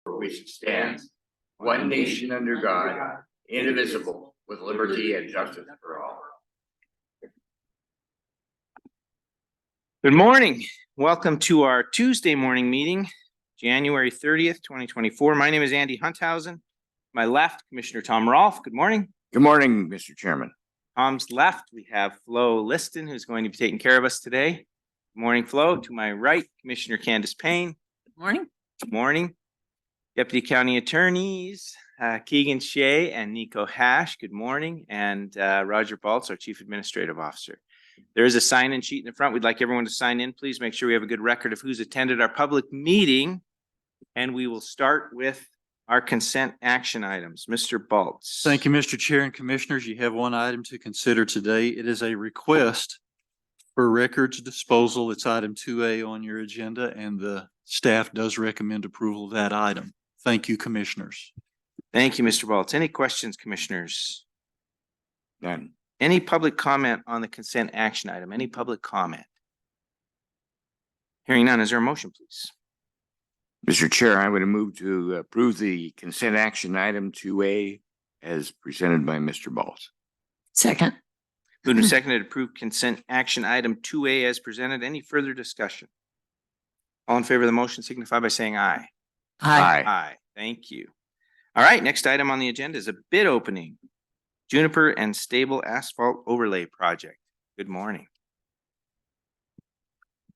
for which it stands, one nation under God, indivisible, with liberty and justice for all. Good morning. Welcome to our Tuesday morning meeting, January 30th, 2024. My name is Andy Hunthausen. My left, Commissioner Tom Rolfe. Good morning. Good morning, Mr. Chairman. Tom's left, we have Flo Liston, who's going to be taking care of us today. Good morning, Flo. To my right, Commissioner Candace Payne. Good morning. Good morning. Deputy County Attorneys, Keegan Shea and Nico Hash. Good morning. And Roger Baltz, our Chief Administrative Officer. There is a sign-in sheet in the front. We'd like everyone to sign in. Please make sure we have a good record of who's attended our public meeting. And we will start with our consent action items. Mr. Baltz. Thank you, Mr. Chair and Commissioners. You have one item to consider today. It is a request for records disposal. It's item 2A on your agenda, and the staff does recommend approval of that item. Thank you, Commissioners. Thank you, Mr. Baltz. Any questions, Commissioners? None. Any public comment on the consent action item? Any public comment? Hearing none, is there a motion, please? Mr. Chair, I would move to approve the consent action item 2A as presented by Mr. Baltz. Second. Moved and seconded to approve consent action item 2A as presented. Any further discussion? All in favor of the motion signify by saying aye. Aye. Aye. Thank you. All right, next item on the agenda is a bid opening. Juniper and Stable Asphalt Overlay Project. Good morning.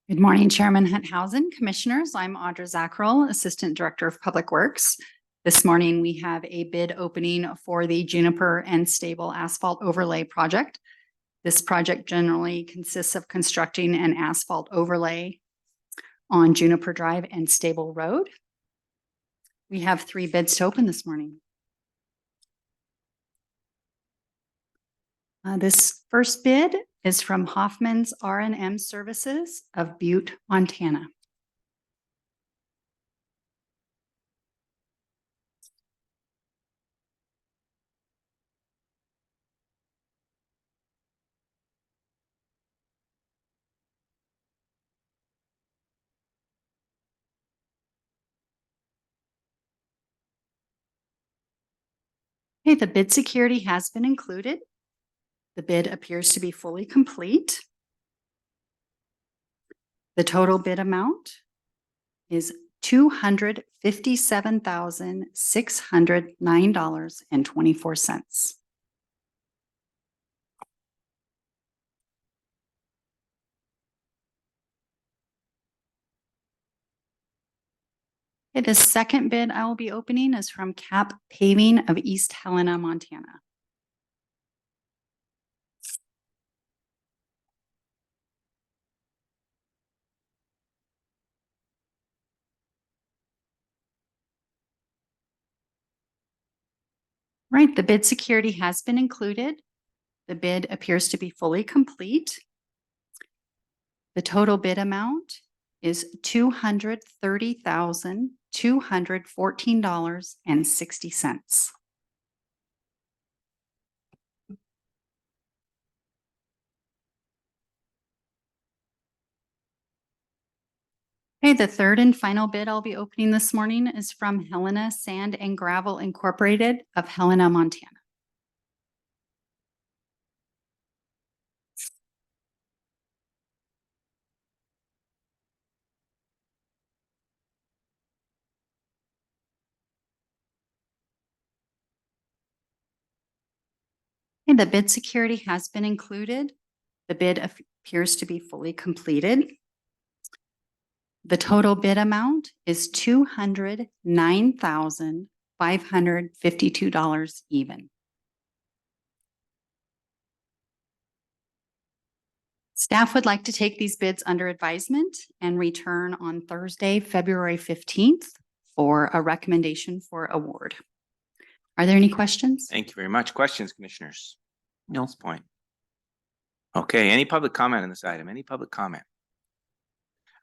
Good morning, Chairman Hunthausen, Commissioners. I'm Audra Zacherl, Assistant Director of Public Works. This morning, we have a bid opening for the Juniper and Stable Asphalt Overlay Project. This project generally consists of constructing an asphalt overlay on Juniper Drive and Stable Road. We have 3 bids to open this morning. This first bid is from Hoffman's R&M Services of Butte, Montana. Okay, the bid security has been included. The bid appears to be fully complete. The total bid amount is $257,609.24. Okay, the second bid I will be opening is from Cap Paving of East Helena, Montana. Right, the bid security has been included. The bid appears to be fully complete. The total bid amount is $230,214.60. Okay, the third and final bid I'll be opening this morning is from Helena Sand and Gravel Incorporated of Helena, Montana. Okay, the bid security has been included. The bid appears to be fully completed. The total bid amount is $209,552 even. Staff would like to take these bids under advisement and return on Thursday, February 15th for a recommendation for award. Are there any questions? Thank you very much. Questions, Commissioners? No. At this point. Okay, any public comment on this item? Any public comment?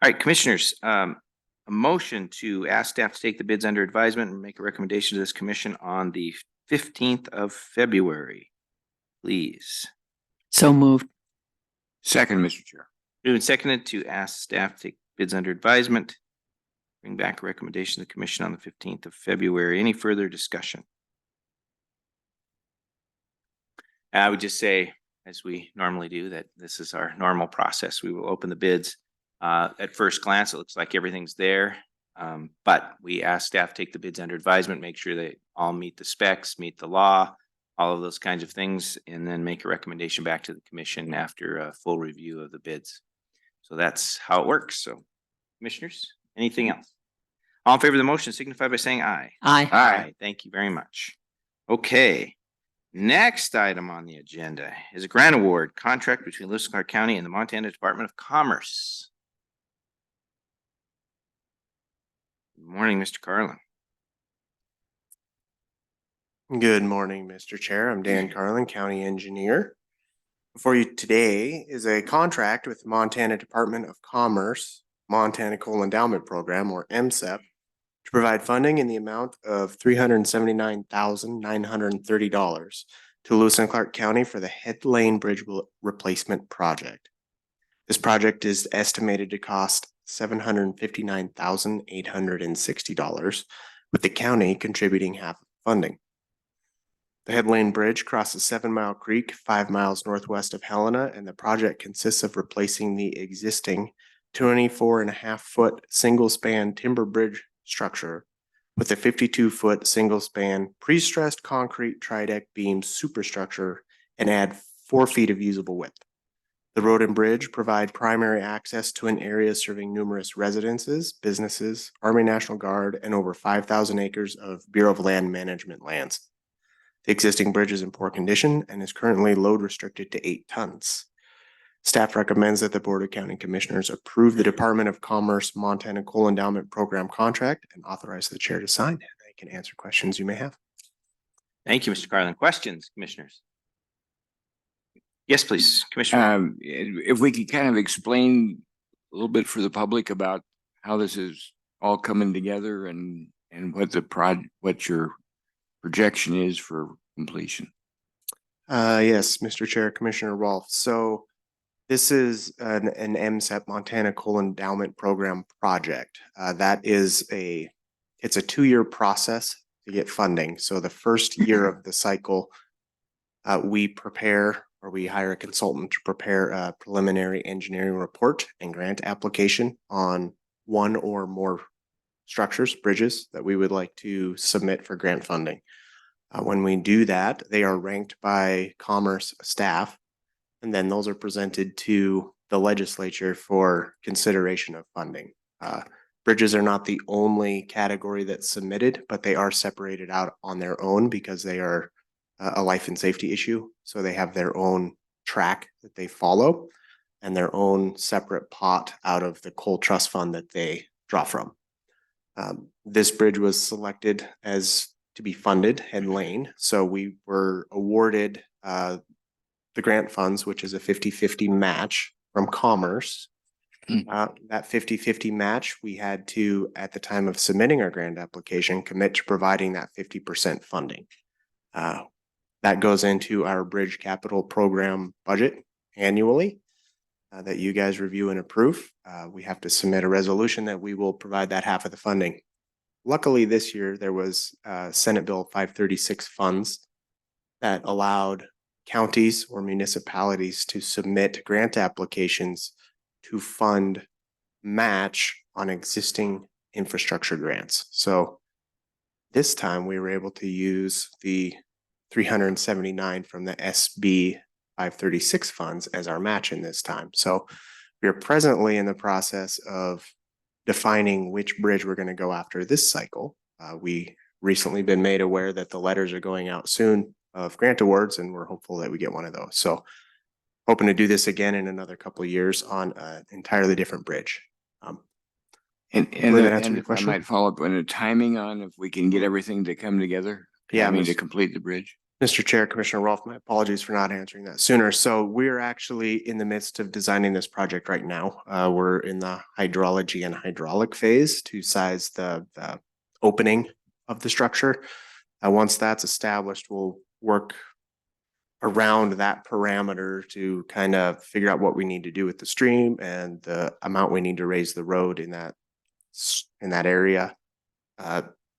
All right, Commissioners, a motion to ask staff to take the bids under advisement and make a recommendation to this commission on the 15th of February, please. So moved. Second, Mr. Chair. Moved and seconded to ask staff to take bids under advisement. Bring back a recommendation to the commission on the 15th of February. Any further discussion? I would just say, as we normally do, that this is our normal process. We will open the bids. At first glance, it looks like everything's there. But we ask staff to take the bids under advisement, make sure they all meet the specs, meet the law, all of those kinds of things, and then make a recommendation back to the commission after a full review of the bids. So that's how it works. So commissioners, anything else? All in favor of the motion signify by saying aye. Aye. Aye. Thank you very much. Okay. Next item on the agenda is a grant award contract between Lewis and Clark County and the Montana Department of Commerce. Good morning, Mr. Karlin. Good morning, Mr. Chair. I'm Dan Karlin, County Engineer. Before you today is a contract with the Montana Department of Commerce, Montana Coal Endowment Program, or MSEP, to provide funding in the amount of $379,930 to Lewis and Clark County for the Head Lane Bridge Replacement Project. This project is estimated to cost $759,860, with the county contributing half of the funding. The Head Lane Bridge crosses 7 Mile Creek, 5 miles northwest of Helena, and the project consists of replacing the existing 24.5-foot single-span timber bridge structure with a 52-foot single-span pre-stressed concrete tri-deck beam superstructure and add 4 feet of usable width. The road and bridge provide primary access to an area serving numerous residences, businesses, Army National Guard, and over 5,000 acres of Bureau of Land Management lands. The existing bridge is in poor condition and is currently load restricted to 8 tons. Staff recommends that the Board of County Commissioners approve the Department of Commerce Montana Coal Endowment Program contract and authorize the chair to sign. I can answer questions you may have. Thank you, Mr. Karlin. Questions, commissioners? Yes, please, Commissioner. If we could kind of explain a little bit for the public about how this is all coming together and what your projection is for completion. Yes, Mr. Chair, Commissioner Rolfe. So this is an MSEP Montana Coal Endowment Program project. It's a 2-year process to get funding. So the first year of the cycle, we hire a consultant to prepare a preliminary engineering report and grant application on one or more structures, bridges that we would like to submit for grant funding. When we do that, they are ranked by Commerce staff, and then those are presented to the legislature for consideration of funding. Bridges are not the only category that's submitted, but they are separated out on their own because they are a life and safety issue. So they have their own track that they follow and their own separate pot out of the coal trust fund that they draw from. This bridge was selected as to be funded, Head Lane. So we were awarded the grant funds, which is a 50-50 match from Commerce. That 50-50 match, we had to, at the time of submitting our grant application, commit to providing that 50% funding. That goes into our bridge capital program budget annually that you guys review and approve. We have to submit a resolution that we will provide that half of the funding. Luckily, this year, there was Senate Bill 536 funds that allowed counties or municipalities to submit grant applications to fund match on existing infrastructure grants. So this time we were able to use the 379 from the SB 536 funds as our match in this time. So we are presently in the process of defining which bridge we're going to go after this cycle. We recently been made aware that the letters are going out soon of grant awards, and we're hopeful that we get one of those. So hoping to do this again in another couple of years on an entirely different bridge. And that answer your if I question? might follow up on the timing on if we can get everything to come together. Yeah, I mean, to Mr. complete the bridge. Mr. Chair, Commissioner Rolfe, my apologies for not answering that sooner. So we're actually in the midst of designing this project right now. We're in the hydrology and hydraulic phase to size the opening of the structure. Once that's established, we'll work around that parameter to kind of figure out what we need to do with the stream and the amount we need to raise the road in that in that area.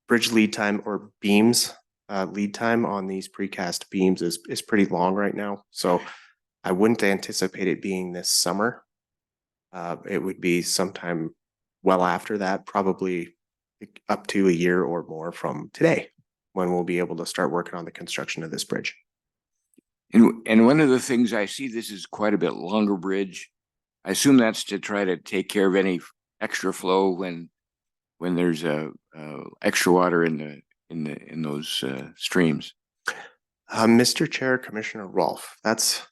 Bridge lead time or beams, lead time on these precast beams is pretty long right now. So I wouldn't anticipate it being this summer. It would be sometime well after that, probably up to a year or more from today, when we'll be able to start working on the construction of this bridge. And one of the things I see, this is quite a bit longer bridge. I assume that's to try to take care of any extra flow when there's extra water in those streams. Mr. Chair, Commissioner Rolfe, that's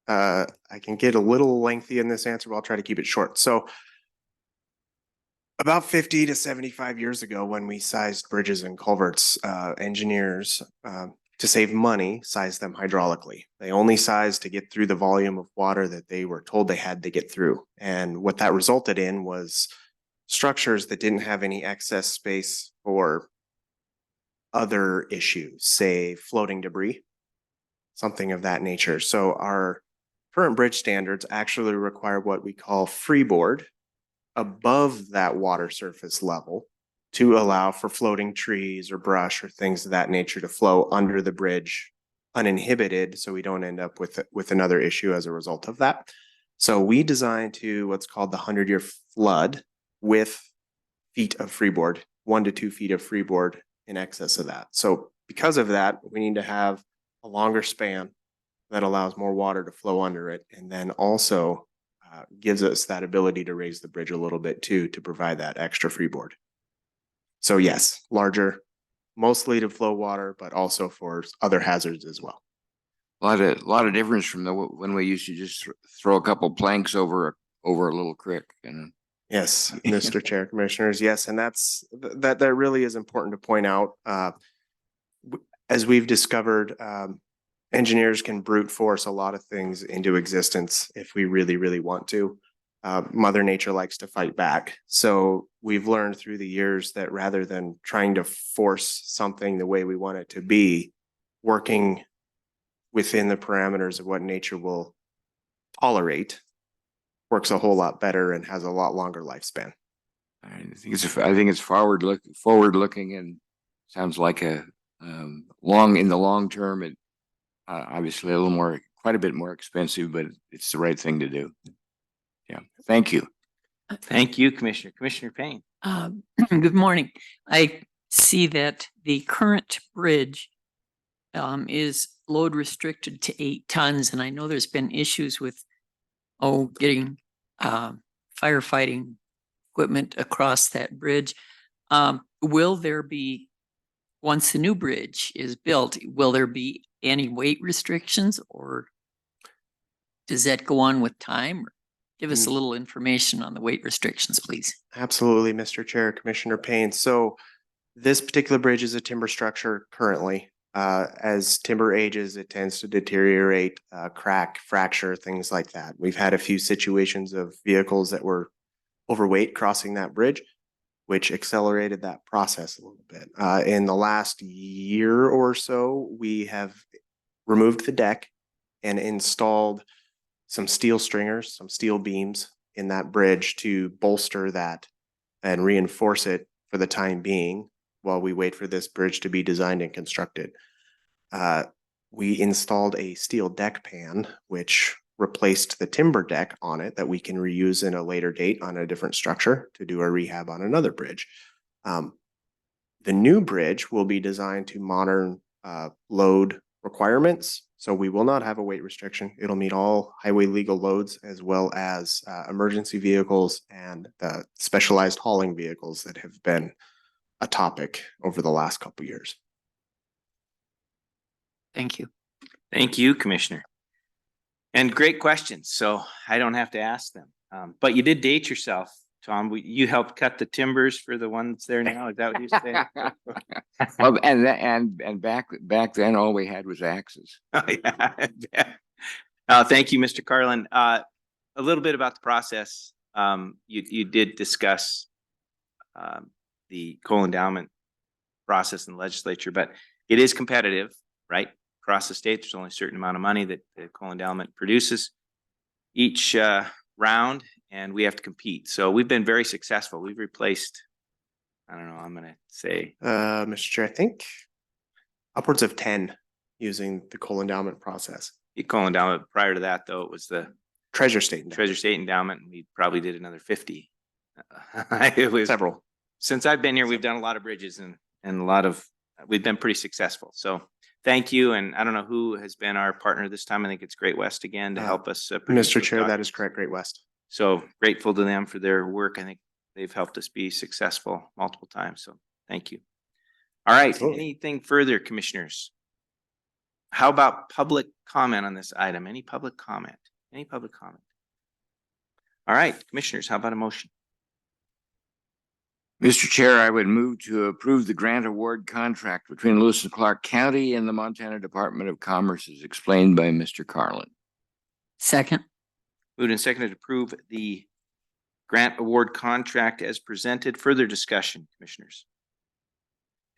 I can get a little lengthy in this answer, but I'll try to keep it short. So about 50 to 75 years ago, when we sized bridges and culverts, engineers, to save money, sized them hydraulically. They only sized to get through the volume of water that they were told they had to get through. And what that resulted in was structures that didn't have any excess space for other issues, say floating debris, something of that nature. So our current bridge standards actually require what we call freeboard above that water surface level to allow for floating trees or brush or things of that nature to flow under the bridge uninhibited, so we don't end up with another issue as a result of that. So we designed to what's called the 100-year flood with feet of freeboard, 1 to 2 feet of freeboard in excess of that. So because of that, we need to have a longer span that allows more water to flow under it, and then also gives us that ability to raise the bridge a little bit too, to provide that extra freeboard. So yes, larger, mostly to flow water, but also for other hazards as well. A lot of difference from when we used to just throw a couple planks over a little creek, you know. Yes, Mr. Chair, Commissioners, yes, and that really is important to point out. As we've discovered, engineers can brute force a lot of things into existence if we really, really want to. Mother Nature likes to fight back. So we've learned through the years that rather than trying to force something the way we want it to be, working within the parameters of what nature will tolerate works a whole lot better and has a lot longer lifespan. I think it's forward looking, and sounds like in the long term, it obviously quite a bit more expensive, but it's the right thing to do. Yeah, thank you. Thank you, Commissioner. Commissioner Payne. Good morning. I see that the current bridge is load restricted to 8 tons, and I know there's been issues with getting firefighting equipment across that bridge. Will there be, once the new bridge is built, will there be any weight restrictions, or does that go on with time? Give us a little information on the weight restrictions, please. Absolutely, Mr. Chair, Commissioner Payne. So this particular bridge is a timber structure currently. As timber ages, it tends to deteriorate, crack, fracture, things like that. We've had a few situations of vehicles that were overweight crossing that bridge, which accelerated that process a little bit. In the last year or so, we have removed the deck and installed some steel stringers, some steel beams in that bridge to bolster that and reinforce it for the time being while we wait for this bridge to be designed and constructed. We installed a steel deck pan, which replaced the timber deck on it that we can reuse in a later date on a different structure to do a rehab on another bridge. The new bridge will be designed to modern load requirements. So we will not have a weight restriction. It'll meet all highway legal loads, as well as emergency vehicles and the specialized hauling vehicles that have been a topic over the last couple of years. Thank you. Thank you, Commissioner. And great questions. So I don't have to ask them. But you did date yourself, Tom. You helped cut the timbers for the ones there now. Is that what you said? Well, and back then, all we had was axes. Oh, yeah. Thank you, Mr. Karlin. A little bit about the process. You did discuss the coal endowment process in the legislature, but it is competitive, right? Across the state, there's only a certain amount of money that the coal endowment produces each round, and we have to compete. So we've been very successful. We've replaced, I don't know, I'm gonna say, Mr. Chair, I think upwards of 10 using the coal endowment process. Karlin Endowment. Prior to that, though, it was the Treasure State. endowment. Treasure State Endowment, and we probably did another 50. It was Several. since I've been here, we've done a lot of bridges and a lot of, we've been pretty successful. So thank you. And I don't know who has been our partner this time. I think it's Great West again to help us. produce Mr. those Chair, that is documents. correct, Great West. So grateful to them for their work. I think they've helped us be successful multiple times. So thank you. All right. Absolutely. Anything further, commissioners? How about public comment on this item? Any public comment? Any public comment? All right, commissioners, how about a motion? Mr. Chair, I would move to approve the grant award contract between Lewis and Clark County and the Montana Department of Commerce as explained by Mr. Karlin. Second. Moved and seconded to approve the grant award contract as presented. Further discussion, commissioners?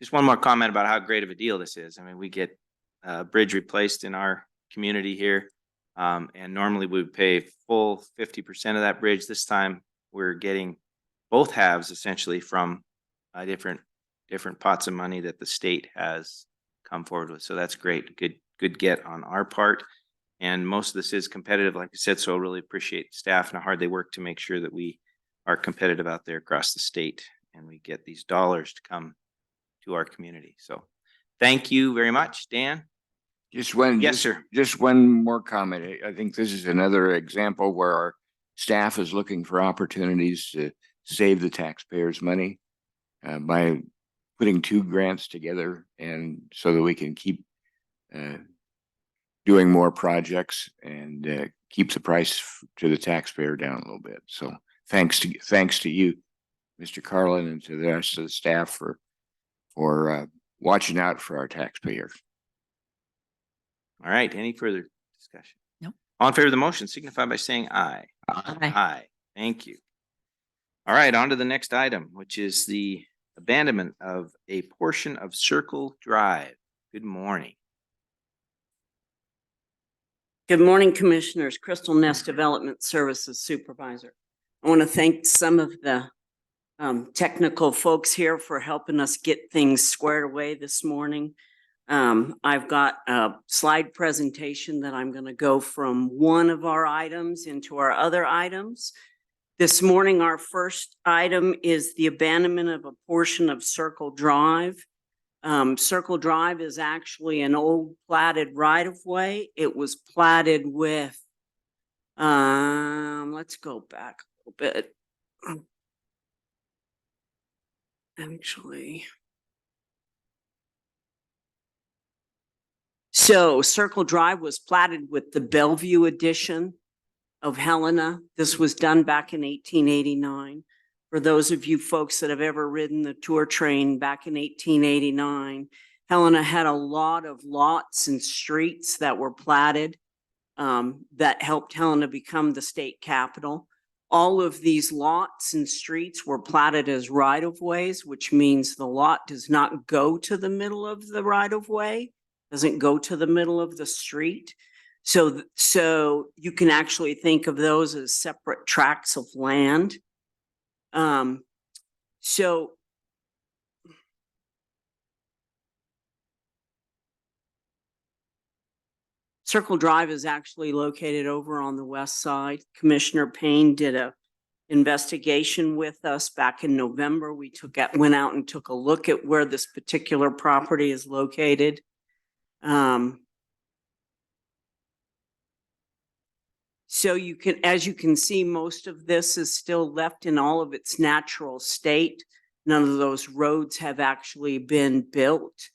Just one more comment about how great of a deal this is. I mean, we get a bridge replaced in our community here. And normally we would pay full 50% of that bridge. This time we're getting both halves essentially from different pots of money that the state has come forward with. So that's great. Good get on our part. And most of this is competitive, like I said, so I really appreciate staff and how hard they work to make sure that we are competitive out there across the state and we get these dollars to come to our community. So thank you very much, Dan. Just one. Yes, just- sir. Just one more comment. I think this is another example where our staff is looking for opportunities to save the taxpayers' money by putting two grants together and so that we can keep doing more projects and keep the price to the taxpayer down a little bit. So thanks to you, Mr. Karlin, and to the rest of the staff for watching out for our taxpayers. All right, any further discussion? No. All in favor of the motion, signify by saying aye. Aye. Aye, thank you. All right, on to the next item, which is the abandonment of a portion of Zacherl Drive. Good morning. Good morning, Commissioners. Christal, Ness Development Services Supervisor. I want to thank some of the technical folks here for helping us get things squared away this morning. I've got a slide presentation that I'm going to go from one of our items into our other items. This morning, our first item is the abandonment of a portion of Zacherl Drive. Zacherl Drive is actually an old platted right-of-way. It was platted with, let's go back a little bit. Actually. So Zacherl Drive was platted with the Bellevue edition of Helena. This was done back in 1889. For those of you folks that have ever ridden the tour train back in 1889, Helena had a lot of lots and streets that were platted that helped Helena become the state capital. All of these lots and streets were platted as right-of-ways, which means the lot does not go to the middle of the right-of-way, doesn't go to the middle of the street. So you can actually think of those as separate tracts of land. So Zacherl Drive is actually located over on the west side. Commissioner Payne did a investigation with us back in November. We went out and took a look at where this particular property is located. So as you can see, most of this is still left in all of its natural state. None of those roads have actually been built.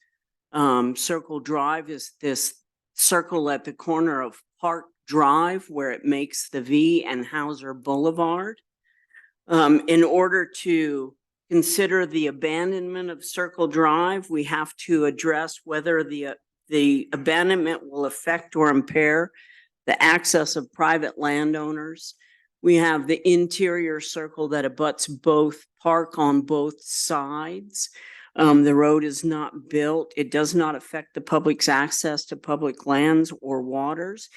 Zacherl Drive is this circle at the corner of Park Drive where it makes the V and Hauser Boulevard. In order to consider the abandonment of Zacherl Drive, we have to address whether the abandonment will affect or impair the access of private landowners. We have the interior circle that abuts both park on both sides. The road is not built. It does not affect the public's access to public lands or waters.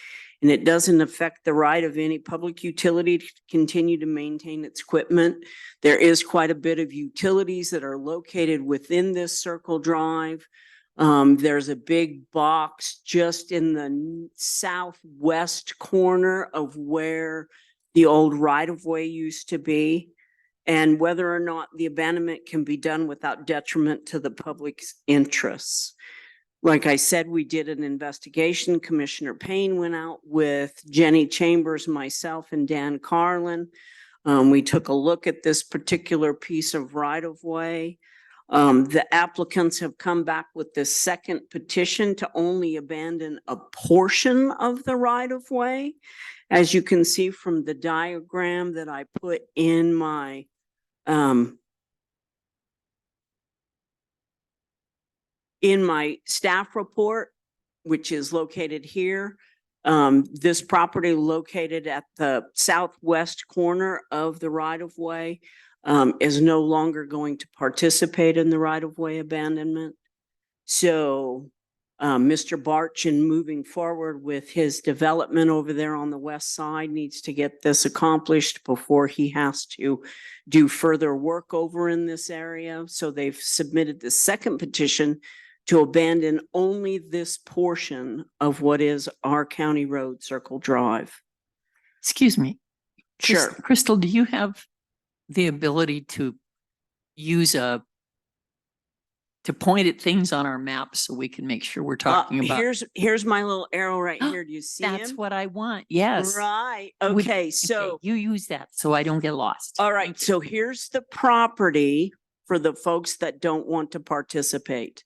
and it doesn't affect the right of any public utility to continue to maintain its equipment. There is quite a bit of utilities that are located within this Circle Drive. There's a big box just in the southwest corner of where the old right-of-way used to be. And whether or not the abandonment can be done without detriment to the public's interests. Like I said, we did an investigation. Commissioner Payne went out with Jenny Chambers, myself, and Dan Karlin. We took a look at this particular piece of right-of-way. The applicants have come back with this second petition to only abandon a portion of the right-of-way. As you can see from the diagram that I put in my staff report, which is located here, this property located at the southwest corner of the right-of-way is no longer going to participate in the right-of-way abandonment. So Mr. Barch, in moving forward with his development over there on the west side, needs to get this accomplished before he has to do further work over in this area. So they've submitted the second petition to abandon only this portion of what is our county road, Circle Drive. Excuse me. Sure. Christal, do you have the ability to use to point at things on our map so we can make sure we're talking about? Here's my little arrow right here. Do you see That's him? what I want. Yes. Right. Would- Okay. So, you use that so I don't get lost. all right. So here's the property for the folks that don't want to participate.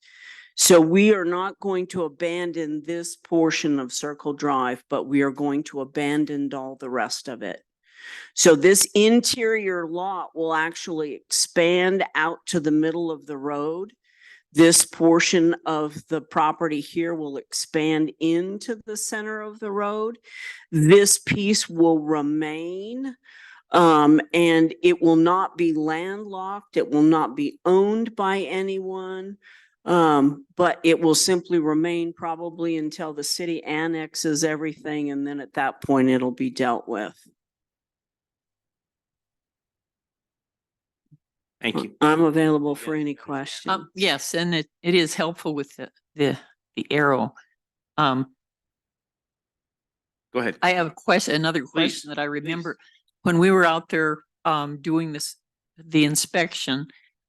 So we are not going to abandon this portion of Circle Drive, but we are going to abandon all the rest of it. So this interior lot will actually expand out to the middle of the road. This portion of the property here will expand into the center of the road. This piece will remain, and it will not be landlocked. It will not be owned by anyone, but it will simply remain probably until the city annexes everything, and then at that point it'll be dealt with. Thank you. I'm available for any questions. Yes, and it is helpful with the arrow. Go ahead. I have another question that I remember when we were out there doing the inspection.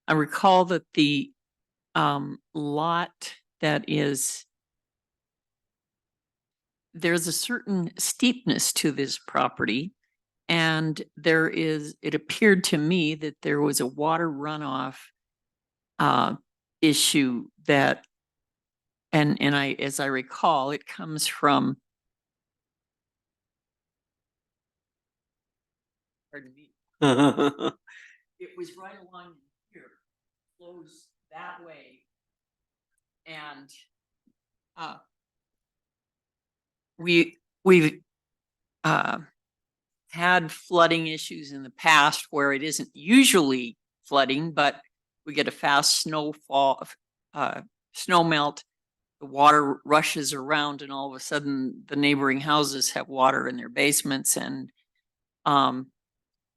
I recall that the lot that there's a certain steepness to this property. And it appeared to me that there was a water runoff issue that, and as I recall, it comes from, pardon me, it was right along here, flows that way. And we've had flooding issues in the past where it isn't usually flooding, but we get a fast snowfall, snow melt, the water rushes around, and all of a sudden the neighboring houses have water in their basements. And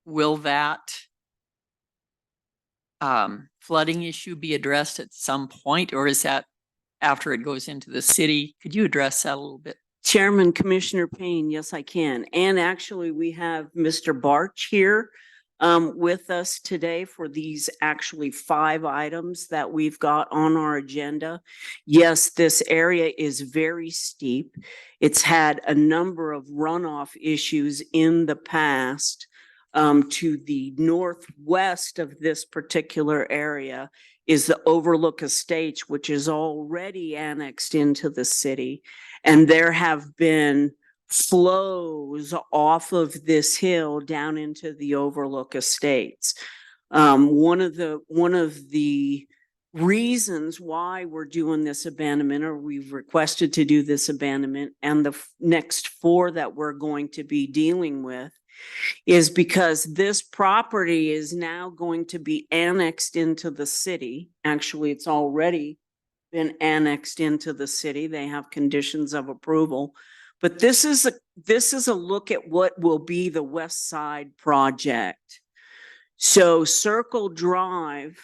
will that flooding issue be addressed at some point, or is that after it goes into the city? Could you address that a little bit? Chairman, Commissioner Payne, yes, I can. And actually, we have Mr. Barch here with us today for these actually 5 items that we've got on our agenda. Yes, this area is very steep. It's had a number of runoff issues in the past. To the northwest of this particular area is the Overlook Estates, which is already annexed into the city. And there have been flows off of this hill down into the Overlook Estates. One of the reasons why we're doing this abandonment, or we've requested to do this abandonment, and the next 4 that we're going to be dealing with, is because this property is now going to be annexed into the city. Actually, it's already been annexed into the city. They have conditions of approval. But this is this is a look at what will be the West Side project. So Circle Drive.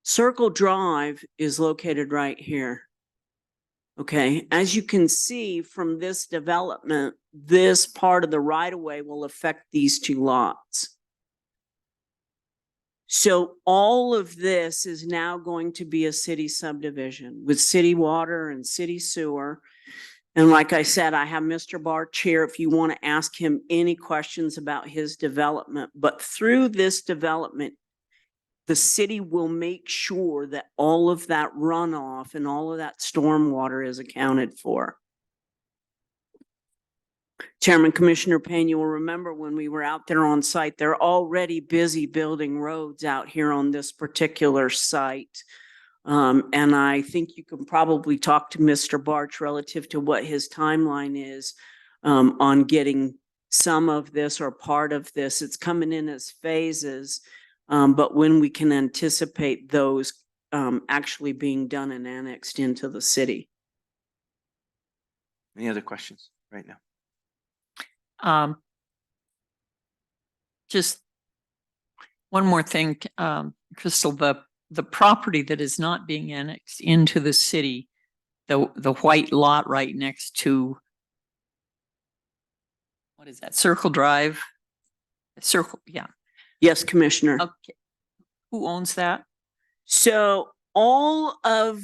Circle Drive is located right here. Okay, as you can see from this development, this part of the right of way will affect these two lots. So all of this is now going to be a city subdivision with city water and city sewer. And like I said, I have Mr. Barch here if you want to ask him any questions about his development. But through this development, the city will make sure that all of that runoff and all of that stormwater is accounted for. Chairman Commissioner Payne, you will remember when we were out there on site, they're already busy building roads out here on this particular site. And I think you can probably talk to Mr. Barch relative to what his timeline is on getting some of this or part of this. It's coming in as phases. But when we can anticipate those actually being done and annexed into the city. Any other questions right now? Just one more thing, Christal, the property that is not being annexed into the city, the white lot right next to, what is that, Circle Drive? Circle, yeah. Yes, Commissioner. Okay. Who owns that? So all of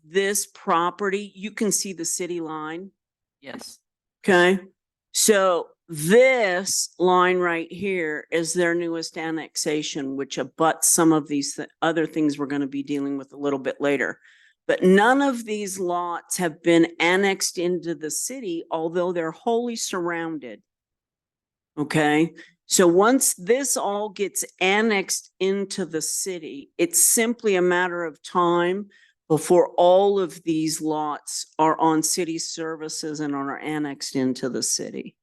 this property, you can see the city line. Yes. Okay. So this line right here is their newest annexation, which abuts some of these other things we're going to be dealing with a little bit later. But none of these lots have been annexed into the city, although they're wholly surrounded. Okay. So once this all gets annexed into the city, it's simply a matter of time before all of these lots are on city services and are annexed into the city.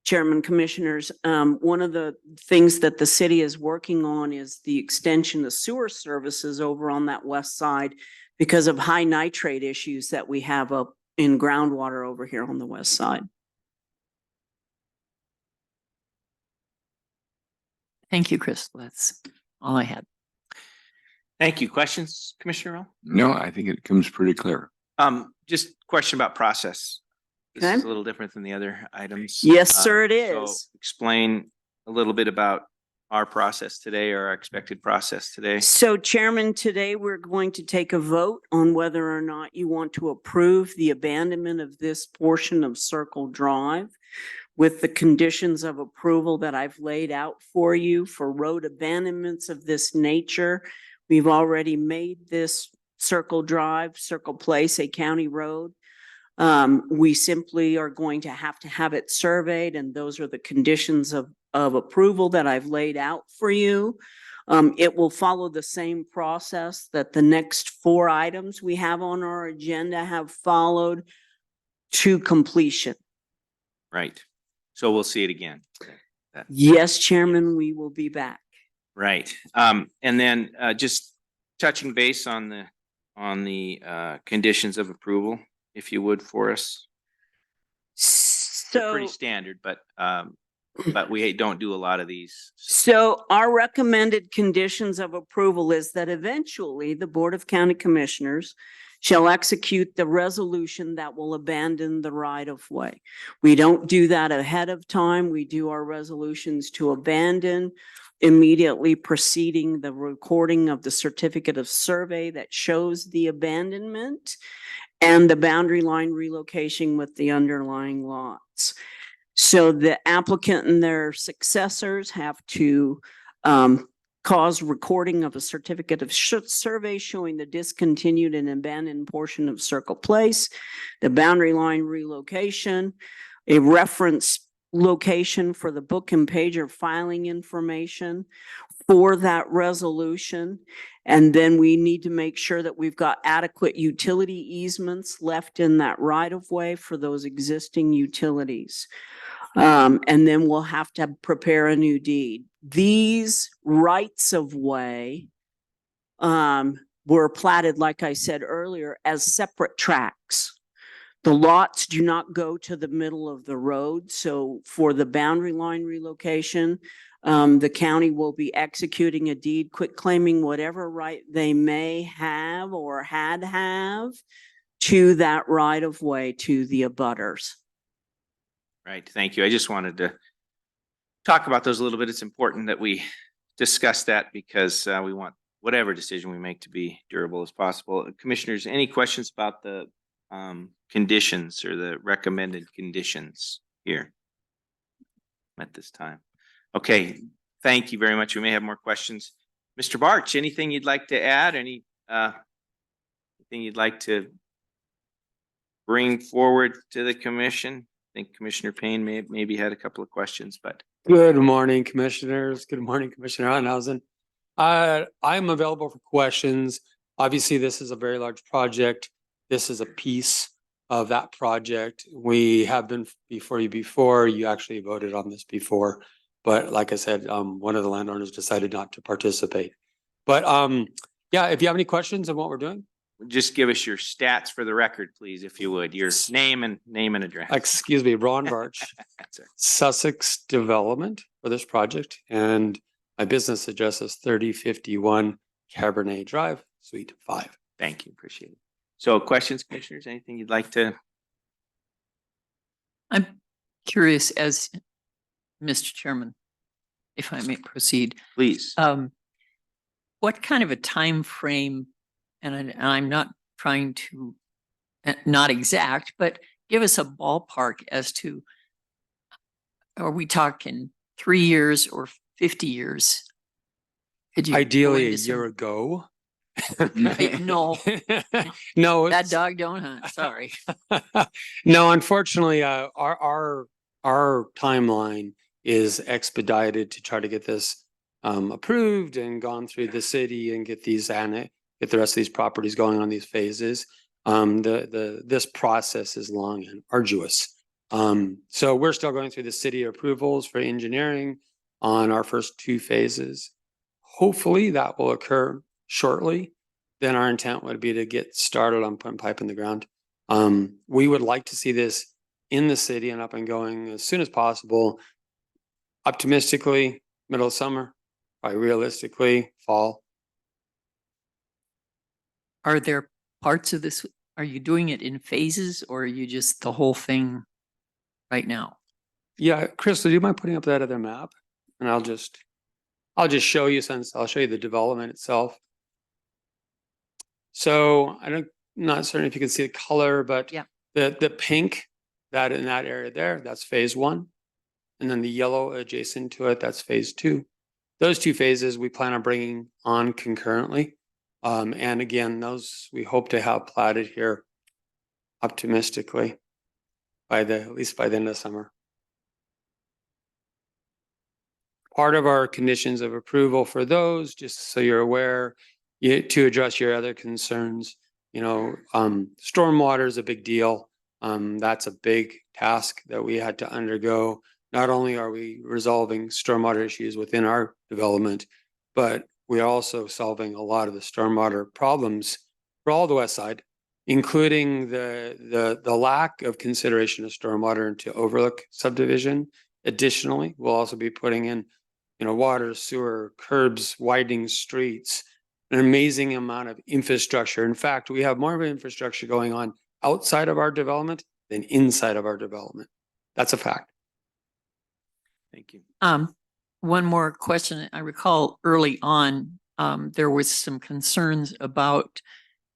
Chairman, Commissioners, one of the things that the city is working on is the extension of sewer services over on that west side because of high nitrate issues that we have up in groundwater over here on the west side. Thank you, Chris. That's all I had. Thank you. Questions, Commissioner Roll? No, I think it comes pretty clear. Just question about process. This Okay. is a little different than the other items. Yes, sir, it So is. explain a little bit about our process today or our expected process today. So Chairman, today we're going to take a vote on whether or not you want to approve the abandonment of this portion of Circle Drive with the conditions of approval that I've laid out for you for road abandonments of this nature. We've already made this Circle Drive, Circle Place a county road. We simply are going to have it surveyed, and those are the conditions of approval that I've laid out for you. It will follow the same process that the next 4 items we have on our agenda have followed to completion. Right. So we'll see it again. Yes, Chairman, we will be back. Right. And then just touching base on the conditions of approval, if you would, for us. They're So, pretty standard, but we don't do a lot of these. so our recommended conditions of approval is that eventually the Board of County Commissioners shall execute the resolution that will abandon the right of way. We don't do that ahead of time. We do our resolutions to abandon immediately preceding the recording of the certificate of survey that shows the abandonment and the boundary line relocation with the underlying lots. So the applicant and their successors have to cause recording of a certificate of survey showing the discontinued and abandoned portion of Circle Place, the boundary line relocation, a reference location for the book and pager filing information for that resolution. And then we need to make sure that we've got adequate utility easements left in that right of way for those existing utilities. And then we'll have to prepare a new deed. These rights of way were platted, like I said earlier, as separate tracts. The lots do not go to the middle of the road. So for the boundary line relocation, the county will be executing a deed, quit claiming whatever right they may have or have to that right of way to the abutters. Right, thank you. I just wanted to talk about those a little bit. It's important that we discuss that because we want whatever decision we make to be durable as possible. Commissioners, any questions about the conditions or the recommended conditions here at this time? Okay, thank you very much. We may have more questions. Mr. Barch, anything you'd like to add? Anything you'd like to bring forward to the commission? I think Commissioner Payne maybe had a couple of questions, but. Good morning, commissioners. Good morning, Commissioner Anhausen. I'm available for questions. Obviously, this is a very large project. This is a piece of that project. We have been before you before. You actually voted on this before. But like I said, one of the landowners decided not to participate. But yeah, if you have any questions on what we're doing. Just give us your stats for the record, please, if you would. Your name and address. Excuse me, Ron Barch, Sussex Development for this project. And my business address is 3051 Cabernet Drive, Suite 5. Thank you. Appreciate it. So questions, commissioners, anything you'd like to? I'm curious as Mr. Chairman, if I may proceed. Please. What kind of a time frame, and I'm not trying to, not exact, but give us a ballpark as to, are we talking 3 years or 50 years? Could you Ideally go a into year ago. No, No, that dog don't hunt, sorry. no, unfortunately, our timeline is expedited to try to get this approved and gone through the city and get the rest of these properties going on these phases. This process is long and arduous. So we're still going through the city approvals for engineering on our first 2 phases. Hopefully that will occur shortly. Then our intent would be to get started on putting pipe in the ground. We would like to see this in the city and up and going as soon as possible. Optimistically, middle of summer, probably realistically, fall. Are there parts of this, are you doing it in phases or are you just the whole thing right now? Yeah, Christal, do you mind putting up that other map? And I'll just show you, since I'll show you the development itself. So not certain if you can see the color, but yeah, the pink that in that area there, that's phase 1. And then the yellow adjacent to it, that's phase 2. Those 2 phases we plan on bringing on concurrently. And again, those we hope to have platted here optimistically at least by the end of summer. Part of our conditions of approval for those, just so you're aware, to address your other concerns, stormwater is a big deal. That's a big task that we had to undergo. Not only are we resolving stormwater issues within our development, but we are also solving a lot of the stormwater problems for all the west side, including the lack of consideration of stormwater into Overlook subdivision. Additionally, we'll also be putting in, water, sewer, curbs, widening streets, an amazing amount of infrastructure. In fact, we have more of an infrastructure going on outside of our development than inside of our development. That's a fact. Thank you. One more question. I recall early on, there was some concerns about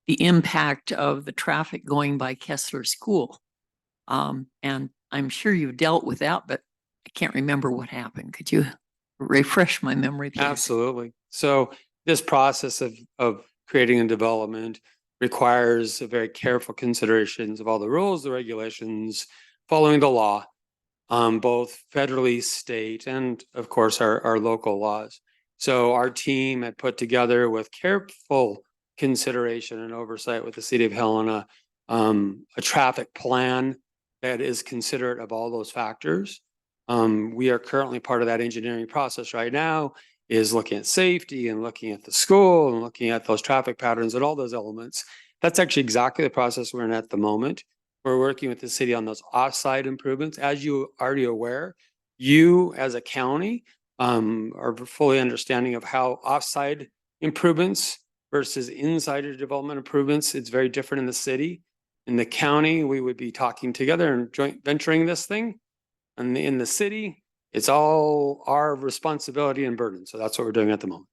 the impact of the traffic going by Kessler School. And I'm sure you've dealt with that, but I can't remember what happened. Could you refresh my memory, please? Absolutely. So this process of creating a development requires a very careful considerations of all the rules, the regulations, following the law, both federally, state, and of course our local laws. So our team had put together, with careful consideration and oversight with the city of Helena, a traffic plan that is considerate of all those factors. We are currently part of that engineering process right now, is looking at safety and looking at the school and looking at those traffic patterns and all those elements. That's actually exactly the process we're in at the moment. We're working with the city on those offsite improvements. As you are already aware, you as a county are fully understanding of how offsite improvements versus insider development improvements, it's very different in the city. In the county, we would be talking together and joint venturing this thing. And in the city, it's all our responsibility and burden. So that's what we're doing at the moment.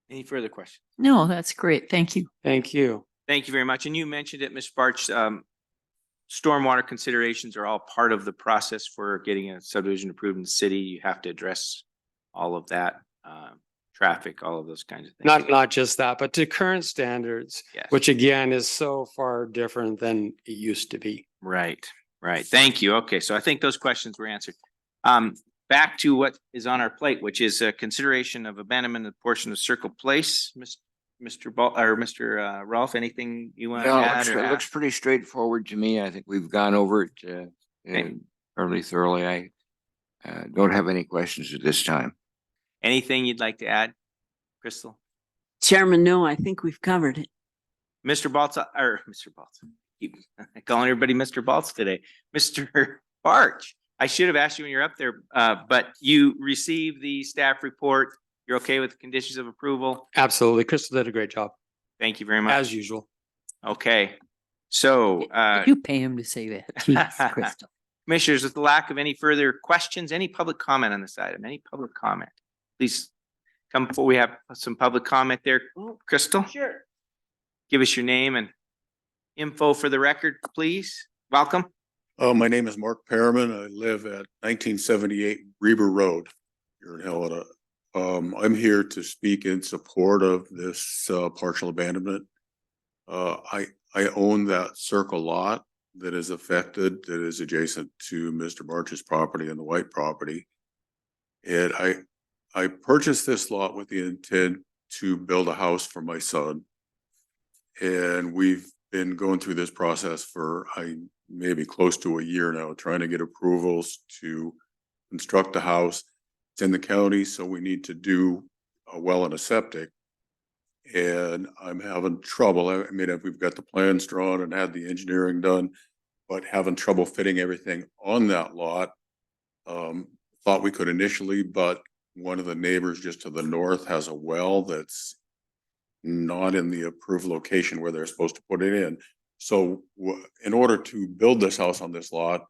Any further questions? No, that's great. Thank you. Thank you. Thank you very much. And you mentioned it, Ms. Barch, stormwater considerations are all part of the process for getting a subdivision approved in the city. You have to address all of that, traffic, all of those kinds of things. Not just that, but to current standards, Yes. which again is so far different than it used to be. Right, right. Thank you. Okay, so I think those questions were answered. Back to what is on our plate, which is a consideration of abandonment of portion of Circle Place. Mr. Rolfe, anything you want to No, add? or it looks ask? pretty straightforward to me. I think we've gone over it fairly thoroughly. I don't have any questions at this time. Anything you'd like to add, Christal? Chairman, no, I think we've covered it. Mr. Baltz, or Mr. Baltz, keep calling everybody Mr. Baltz today. Mr. Barch, I should have asked you when you're up there, but you received the staff report. You're okay with the conditions of approval? Absolutely. Crystal did a great job, Thank you very much. as usual. Okay, so, Did you pay him to say that? Jeez, Crystal. Commissioners, with the lack of any further questions, any public comment on this item, any public comment? Please come before we have some public comment there. Crystal? Sure. Give us your name and info for the record, please. Welcome. My name is Mark Perriman. I live at 1978 Reber Road here in Helena. I'm here to speak in support of this partial abandonment. I own that circle lot that is affected, that is adjacent to Mr. Barch's property and the White property. And I purchased this lot with the intent to build a house for my son. And we've been going through this process for maybe close to a year now, trying to get approvals to construct the house. It's in the county, so we need to do a well and a septic. And I'm having trouble. I mean, we've got the plans drawn and had the engineering done, but having trouble fitting everything on that lot. Thought we could initially, but one of the neighbors just to the north has a well that's not in the approved location where they're supposed to put it in. So in order to build this house on this lot,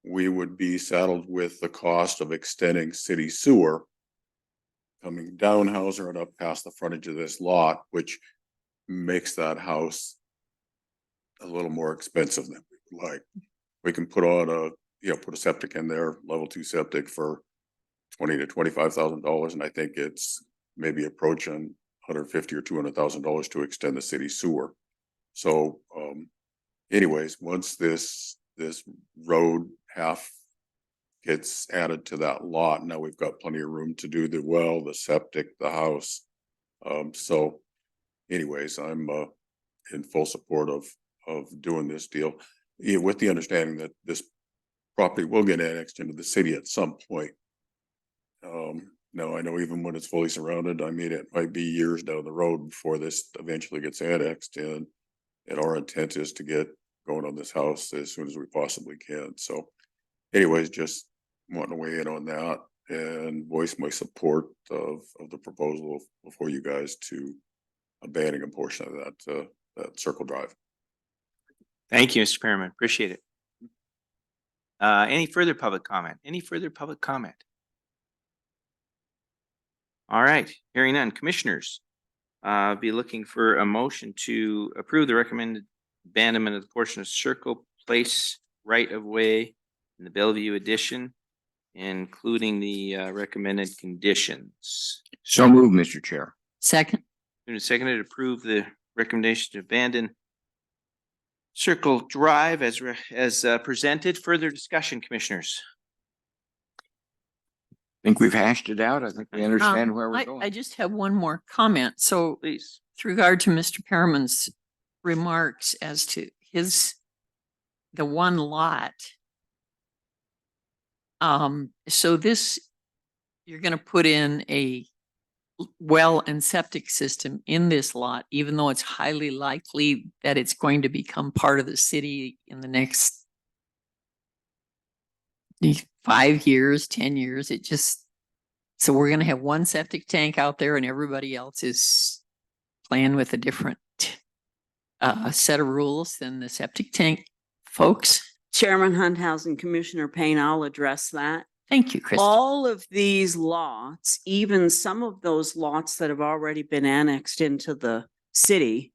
we would be saddled with the cost of extending city sewer coming down Hauser and up past the frontage of this lot, which makes that house a little more expensive than we would like. We can put on put a septic in there, level 2 septic for $20,000 to $25,000, and I think it's maybe approaching $150,000 or $200,000 to extend the city sewer. So, anyways, once this road half gets added to that lot, now we've got plenty of room to do the well, the septic, the house. So, anyways, I'm in full support of doing this deal, with the understanding that this property will get annexed into the city at some point. Now I know even when it's fully surrounded, I mean, it might be years down the road before this eventually gets annexed, and our intent is to get going on this house as soon as we possibly can. So anyways, just wanting to weigh in on that and voice my support of the proposal before you guys to abandon a portion of that Circle Drive. Thank you, Mr. Perriman. Appreciate it. Any further public comment? Any further public comment? All right, hearing none. Commissioners, be looking for a motion to approve the recommended abandonment of the portion of Circle Place right of way in the Bellevue addition, including the recommended conditions. So moved, Mr. Chair. Second. Seconded to approve the recommendation to abandon Circle Drive as presented. Further discussion, commissioners? I think we've hashed it out. I think we understand where we're I going. just have one more comment. So Please. with regard to Mr. Perriman's remarks as to the one lot So this, you're gonna put in a well and septic system in this lot, even though it's highly likely that it's going to become part of the city in the next 5 years, 10 years. It just, so we're gonna have one septic tank out there and everybody else is playing with a different set of rules than the septic tank folks. Chairman Hunthausen, Commissioner Payne, I'll address that. Thank you, Christal. All of these lots, even some of those lots that have already been annexed into the city,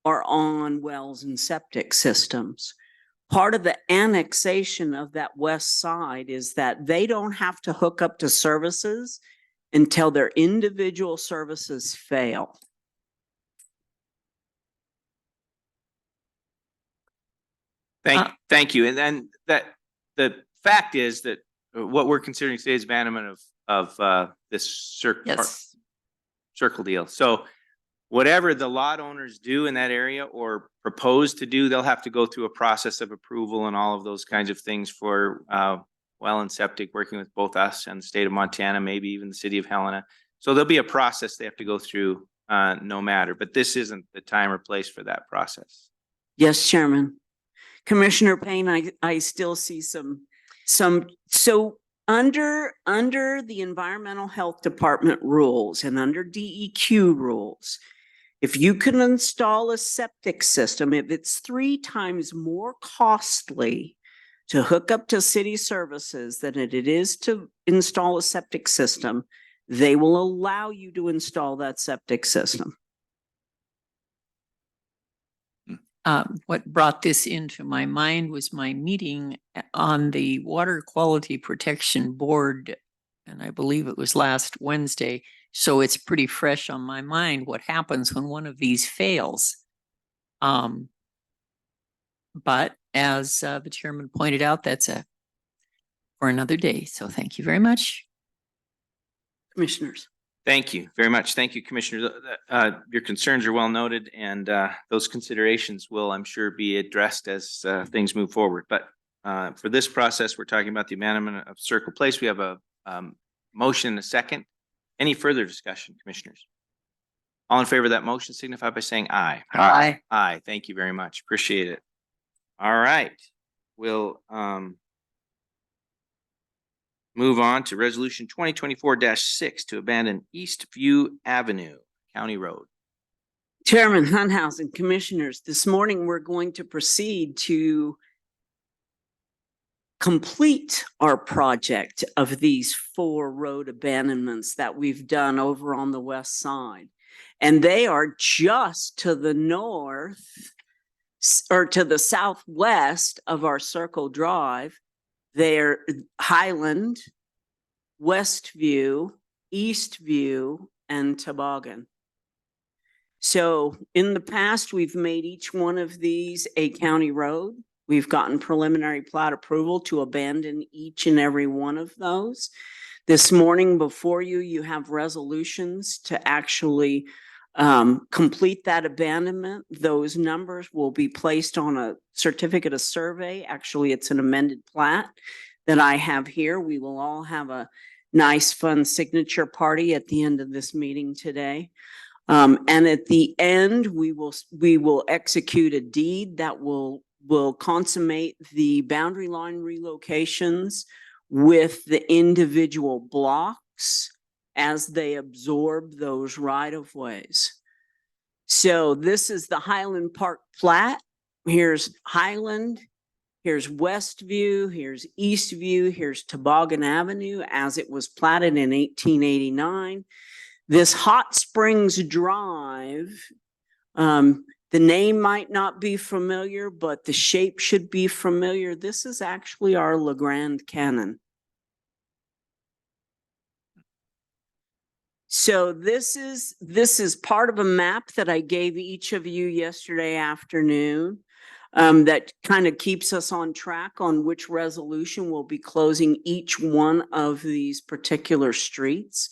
are on wells and septic systems. Part of the annexation of that west side is that they don't have to hook up to services until their individual services fail. Thank you. And then the fact is that what we're considering today is abandonment of this circle deal. So whatever the lot owners do in that area or propose to do, they'll have to go through a process of approval and all of those kinds of things for well and septic, working with both us and the state of Montana, maybe even the city of Helena. So there'll be a process they have to go through no matter, but this isn't the time or place for that process. Yes, Chairman. Commissioner Payne, I still see some, so under the Environmental Health Department rules and under DEQ rules, if you can install a septic system, if it's 3 times more costly to hook up to city services than it is to install a septic system, they will allow you to install that septic system. What brought this into my mind was my meeting on the Water Quality Protection Board, and I believe it was last Wednesday. So it's pretty fresh on my mind what happens when one of these fails. But as the chairman pointed out, that's for another day. So thank you very much. Commissioners. Thank you very much. Thank you, Commissioner. Your concerns are well noted, and those considerations will, I'm sure, be addressed as things move forward. But for this process, we're talking about the abandonment of Circle Place. We have a motion and a second. Any further discussion, Commissioners? All in favor of that motion signify by saying aye. Aye. Aye. Thank you very much. Appreciate it. All right. We'll move on to resolution 2024-6 to abandon Eastview Avenue, County Road. Chairman Hunthausen, Commissioners, this morning we're going to proceed to complete our project of these 4 road abandonments that we've done over on the west side. And they are just to the north or to the southwest of our Circle Drive. They're Highland, Westview, Eastview, and Toboggan. So in the past, we've made each one of these a county road. We've gotten preliminary plat approval to abandon each and every one of those. This morning before you, you have resolutions to actually complete that abandonment. Those numbers will be placed on a certificate of survey. Actually, it's an amended plat that I have here. We will all have a nice, fun signature party at the end of this meeting today. And at the end, we will execute a deed that will consummate the boundary line relocations with the individual blocks as they absorb those right-of-ways. So this is the Highland Park plat. Here's Highland, here's Westview, here's Eastview, here's Toboggan Avenue as it was platted in 1889. This Hot Springs Drive, the name might not be familiar, but the shape should be familiar. This is actually our LeGrand Cannon. So this is part of a map that I gave each of you yesterday afternoon that kind of keeps us on track on which resolution will be closing each one of these particular streets.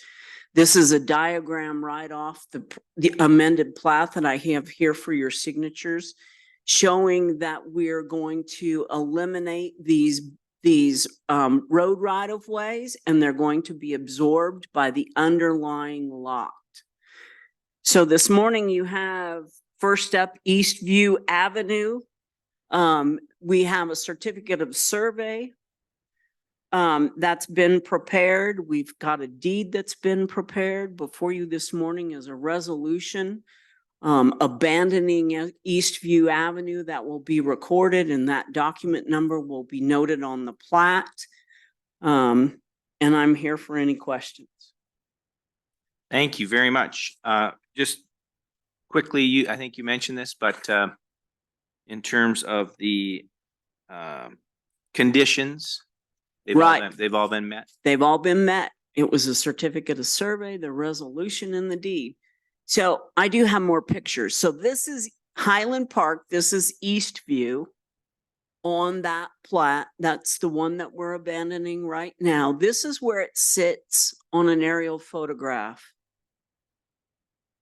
This is a diagram right off the amended plat that I have here for your signatures, showing that we're going to eliminate these these road right of ways, and they're going to be absorbed by the underlying lot. So this morning you have first up Eastview Avenue. We have a certificate of survey that's been prepared. We've got a deed that's been prepared. Before you this morning is a resolution abandoning Eastview Avenue that will be recorded, and that document number will be noted on the plat. And I'm here for any questions. Thank you very much. Just quickly, I think you mentioned this, but in terms of the conditions, Right. they've all been met. They've all been met. It was a certificate of survey, the resolution, and the deed. So I do have more pictures. So this is Highland Park. This is Eastview on that plat. That's the one that we're abandoning right now. This is where it sits on an aerial photograph.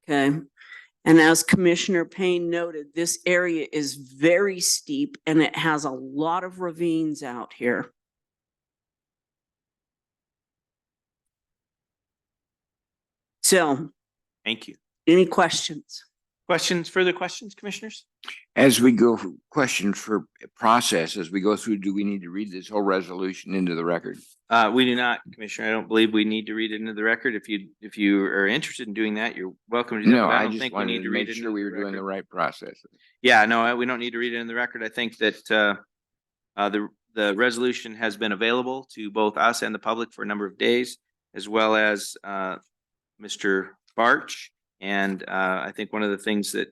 Okay. And as Commissioner Payne noted, this area is very steep and it has a lot of ravines out here. So, Thank you. any questions? Further questions, commissioners? As we go, questions for process, as we go through, do we need to read this whole resolution into the record? We do not, Commissioner. I don't believe we need to read it into the record. If you are interested in doing that, you're welcome to do that. No, but I don't just think we wanted need to to read make it sure into we were the doing the record. right process. Yeah, no, we don't need to read it in the record. I think that the resolution has been available to both us and the public for a number of days, as well as Mr. Barch. And I think one of the things that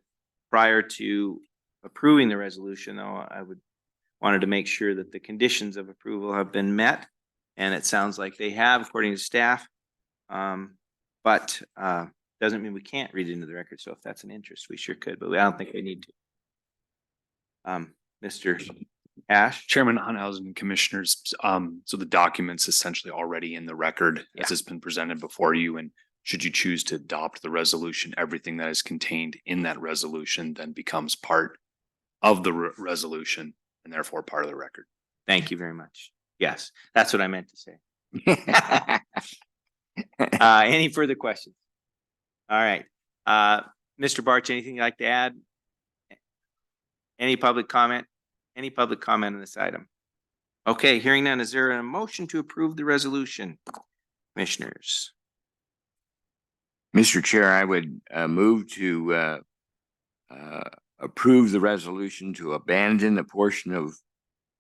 prior to approving the resolution, though, wanted to make sure that the conditions of approval have been met. And it sounds like they have, according to staff. But doesn't mean we can't read it into the record. So if that's an interest, we sure could, but I don't think we need to. Mr. Ash? Chairman Hunthausen, commissioners, so the document's essentially already in the record Yeah. as it's been presented before you, and should you choose to adopt the resolution, everything that is contained in that resolution then becomes part of the resolution and therefore part of the record. Thank you very much. Yes, that's what I meant to say. Any further questions? All right. Mr. Barch, anything you'd like to add? Any public comment? Any public comment on this item? Okay, hearing none, is there a motion to approve the resolution? Commissioners? Mr. Chair, I would move to approve the resolution to abandon a portion of,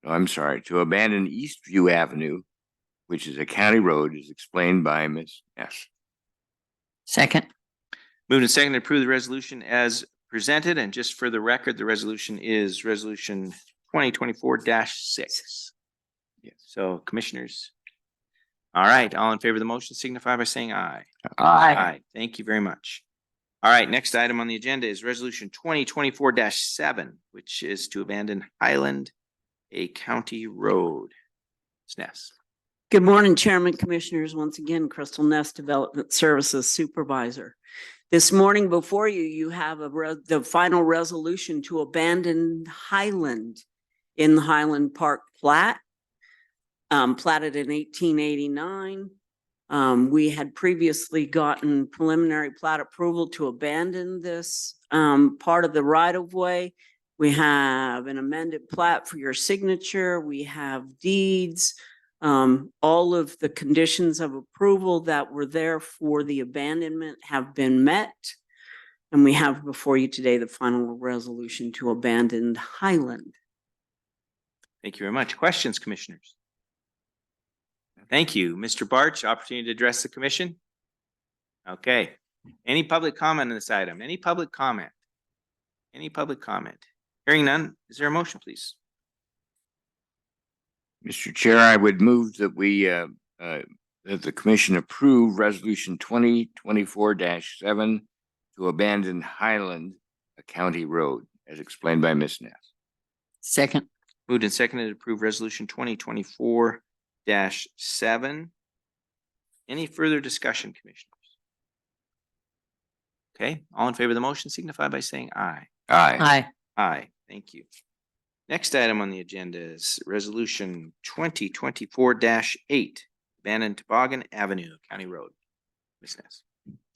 to abandon Eastview Avenue, which is a county road, as explained by Ms. Ness. Second. Moved and seconded to approve the resolution as presented, and just for the record, the resolution is resolution 2024-6. Yes. So commissioners. All right, all in favor of the motion signify by saying aye. Aye. Thank you very much. All right, next item on the agenda is resolution 2024-7, which is to abandon Highland, a county road. Ms. Ness. Good morning, Chairman, Commissioners. Once again, Christal Ness, Development Services Supervisor. This morning before you, you have the final resolution to abandon Highland in the Highland Park plat, platted in 1889. We had previously gotten preliminary plat approval to abandon this part of the right-of-way. We have an amended plat for your signature. We have deeds. All of the conditions of approval that were there for the abandonment have been met. And we have before you today the final resolution to abandon Highland. Thank you very much. Questions, commissioners? Thank you. Mr. Barch, opportunity to address the commission. Okay. Any public comment on this item? Any public comment? Any public comment? Hearing none, is there a motion, please? Mr. Chair, I would move that that the commission approve resolution 2024-7 to abandon Highland, a county road, as explained by Ms. Ness. Second. Moved and seconded to approve resolution 2024-7. Any further discussion, commissioners? Okay, all in favor of the motion signify by saying aye. Aye. Aye. Aye, thank you. Next item on the agenda is resolution 2024-8, abandoned Toboggan Avenue, County Road. Ms. Ness.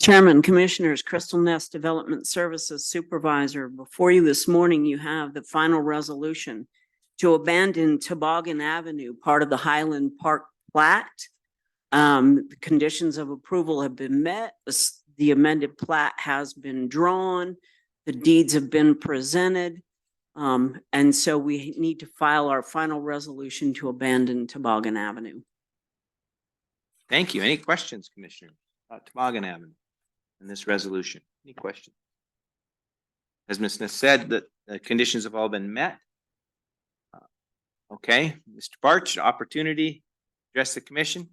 Chairman, Commissioners, Christal Ness Development Services Supervisor. Before you this morning, you have the final resolution to abandon Toboggan Avenue, part of the Highland Park plat. The conditions of approval have been met. The amended plat has been drawn. The deeds have been presented. And so we need to file our final resolution to abandon Toboggan Avenue. Thank you. Any questions, Commissioner? Toboggan Avenue and this resolution. Any questions? As Ms. Ness said, that the conditions have all been met. Okay, Mr. Barch, opportunity to address the commission.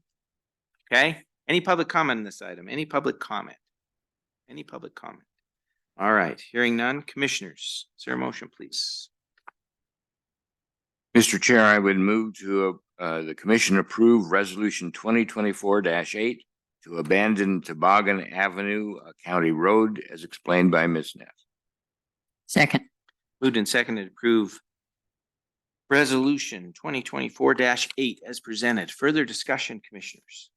Okay, any public comment on this item? Any public comment? Any public comment? All right, hearing none. Commissioners, is there a motion, please? Mr. Chair, I would move to the commission approve resolution 2024-8 to abandon Toboggan Avenue, County Road, as explained by Ms. Ness. Second. Moved and seconded to approve resolution 2024-8 as presented. Further discussion, commissioners?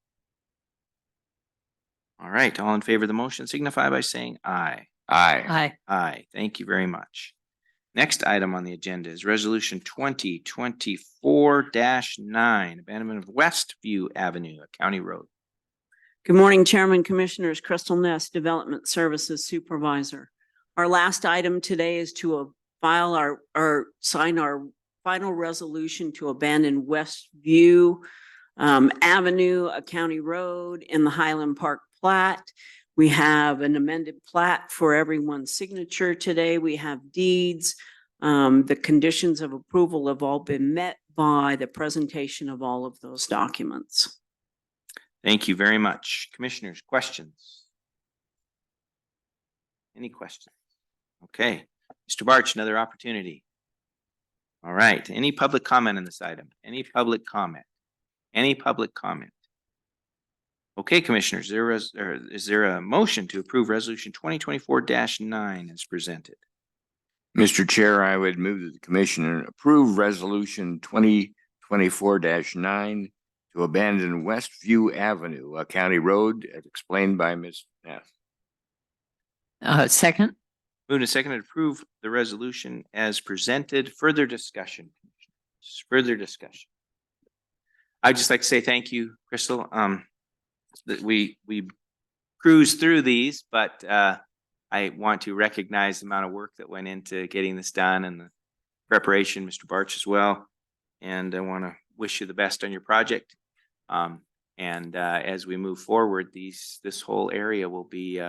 All right, all in favor of the motion signify by saying aye. Aye. Aye. Aye. Thank you very much. Next item on the agenda is resolution 2024-9, abandonment of Westview Avenue, a county road. Good morning, Chairman, Commissioners, Christal Ness Development Services Supervisor. Our last item today is to file sign our final resolution to abandon Westview Avenue, a county road in the Highland Park plat. We have an amended plat for everyone's signature today. We have deeds. The conditions of approval have all been met by the presentation of all of those documents. Thank you very much. Commissioners, questions? Any questions? Okay. Mr. Barch, another opportunity. All right. Any public comment on this item? Any public comment? Any public comment? Okay, Commissioners, is there a motion to approve resolution 2024-9 as presented? Mr. Chair, I would move that the commission approve resolution 2024-9 to abandon Westview Avenue, a county road, as explained by Ms. Ness. Second. Moved and seconded to approve the resolution as presented. Further discussion. Further discussion. I'd just like to say thank you, Christal. That we cruised through these, but I want to recognize the amount of work that went into getting this done and the preparation, Mr. Barch, as well. And I want to wish you the best on your project. As we move forward, this whole area will be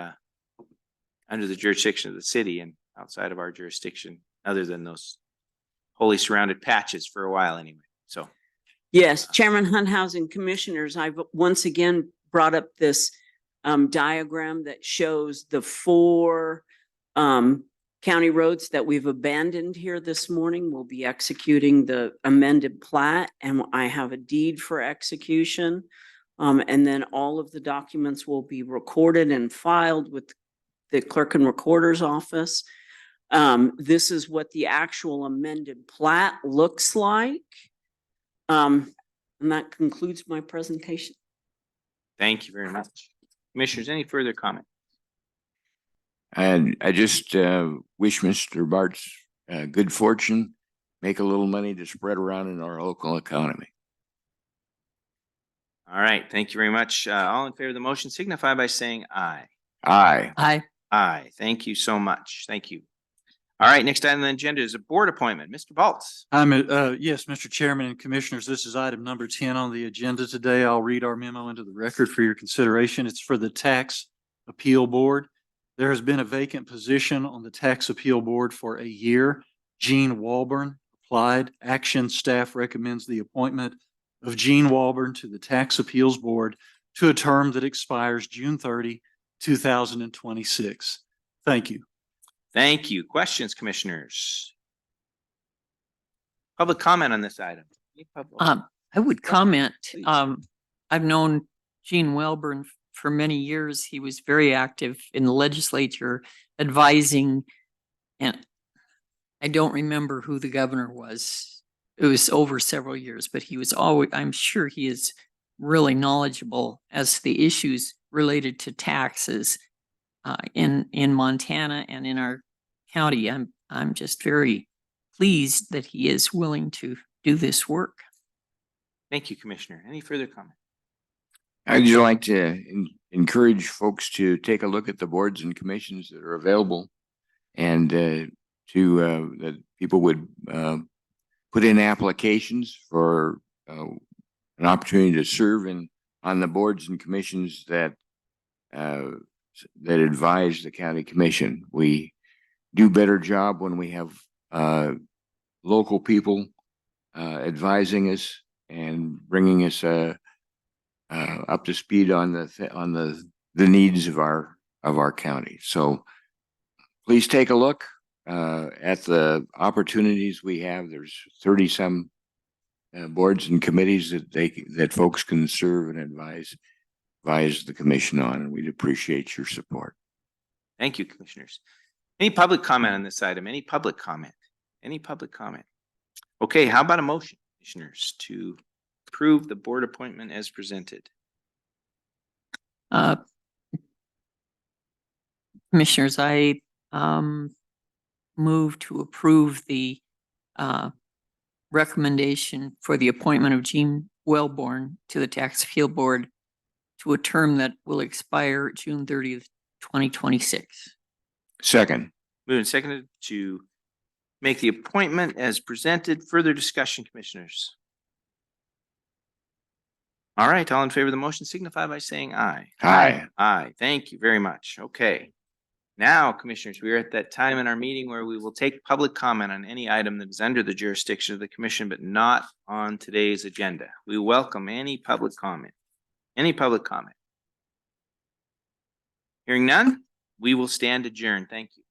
under the jurisdiction of the city and outside of our jurisdiction, other than those wholly surrounded patches for a while anyway. So, yes, Chairman Hunthausen, Commissioners, I've once again brought up this diagram that shows the 4 county roads that we've abandoned here this morning. We'll be executing the amended plat, and I have a deed for execution. And then all of the documents will be recorded and filed with the clerk and recorder's office. This is what the actual amended plat looks like. And that concludes my presentation. thank you very much. Commissioners, any further comment? And I just wish Mr. Bartz good fortune, make a little money to spread around in our local economy. All right, thank you very much. All in favor of the motion signify by saying aye. Aye. Aye. Aye. Thank you so much. Thank you. All right, next item on the agenda is a board appointment. Mr. Baltz. Yes, Mr. Chairman and Commissioners, this is item number 10 on the agenda today. I'll read our memo into the record for your consideration. It's for the Tax Appeal Board. There has been a vacant position on the Tax Appeal Board for a year. Gene Walburn applied. Action staff recommends the appointment of Gene Walburn to the Tax Appeals Board to a term that expires June 30, 2026. Thank you. Thank you. Questions, commissioners? Public comment on this item? I would comment, Please. I've known Gene Welburn for many years. He was very active in the legislature advising and I don't remember who the governor was. It was over several years, but he was always, I'm sure he is really knowledgeable as to the issues related to taxes in Montana and in our county. I'm just very pleased that he is willing to do this work. Thank you, Commissioner. Any further comment? I'd just like to encourage folks to take a look at the boards and commissions that are available, and that people would put in applications for an opportunity to serve on the boards and commissions that advise the county commission. We do a better job when we have local people advising us and bringing us up to speed on the needs of our county. So please take a look at the opportunities we have. There's 30 some boards and committees that folks can serve and advise the commission on, and we'd appreciate your support. Thank you, Commissioners. Any public comment on this item? Any public comment? Any public comment? Okay, how about a motion, Commissioners, to approve the board appointment as presented? Commissioners, I move to approve the recommendation for the appointment of Gene Wellborn to the Tax Appeal Board to a term that will expire June 30th, 2026. Moved Second. and seconded to make the appointment as presented. Further discussion, Commissioners? All right, all in favor of the motion signify by saying aye. Aye. Aye, thank you very much. Okay. Now, Commissioners, we are at that time in our meeting where we will take public comment on any item that is under the jurisdiction of the commission, but not on today's agenda. We welcome any public comment. Any public comment? Hearing none, we will stand adjourned. Thank you.